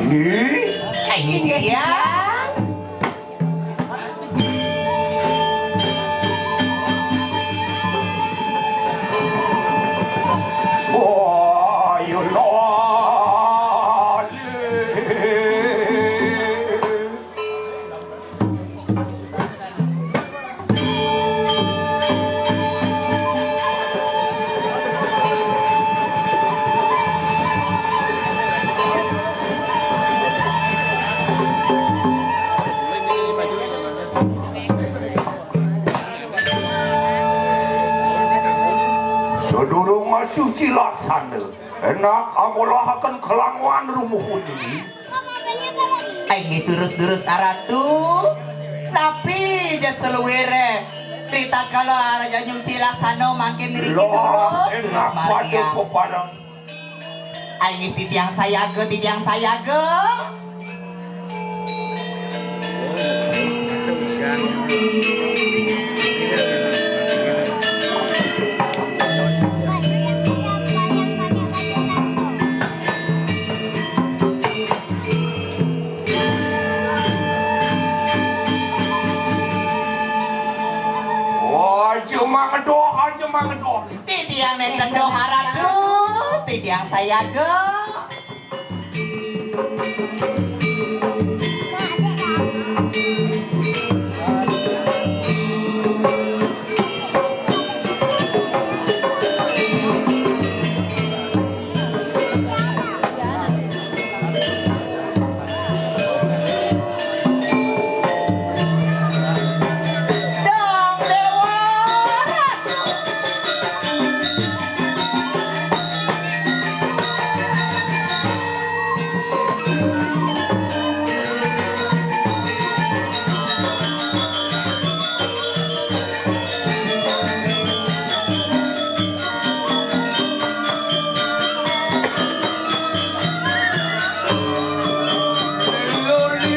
Ini dia. Oh, you know. Sedurung suci laksana enak amolahakan kelanguan rumuh ini Ini terus-terus aratu tapi jas seluwere cerita kalau araja nyuci laksana makin diri loh terus enak pada Maria peparang ini titiang sayaga wah cuma ngedoh titiang neten doharatu titiang sayaga dong dewa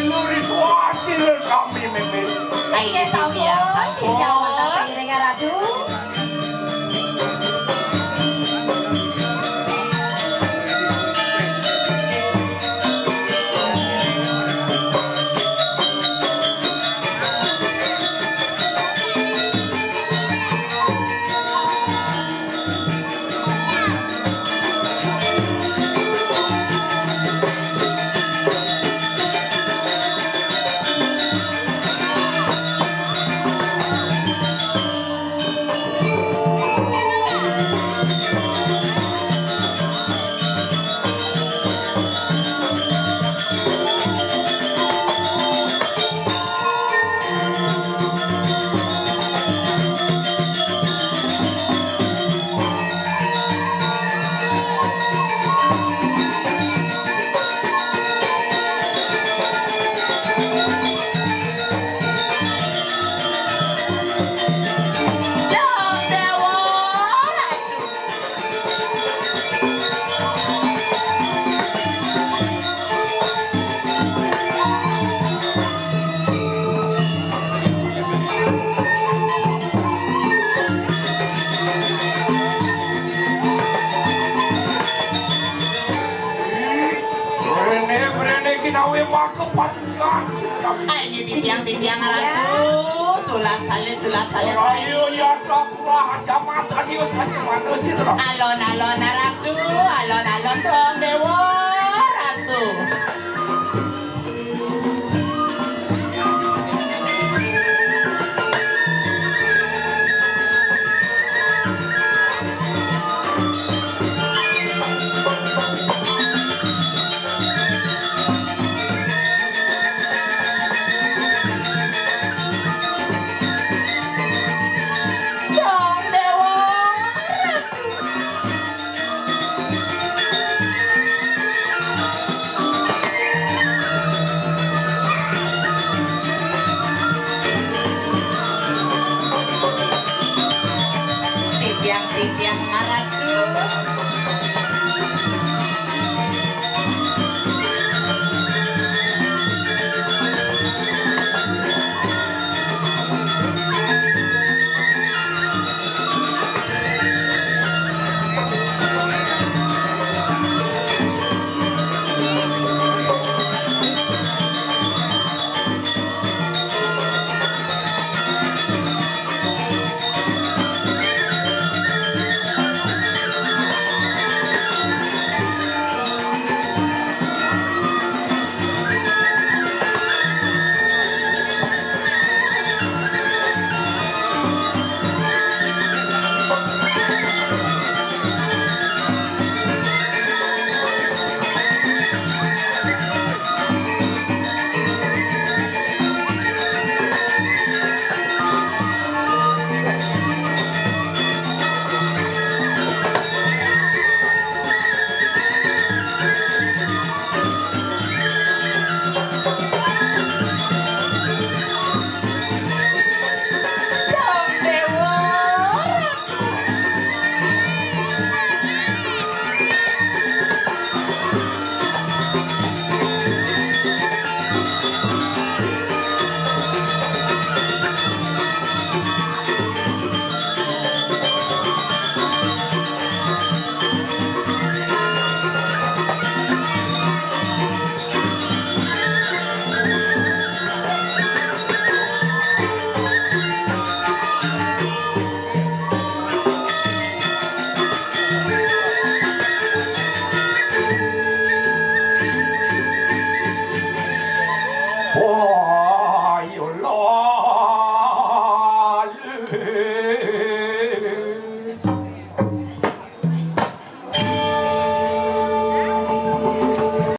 luri itu hasil kami memang ini titiang sayaga dong dewa Brene kinawe maka pasang siang ini titiang aratu sulat salit ayo ya tak wah jamas adios saja manusia alon aratu alon dong dewa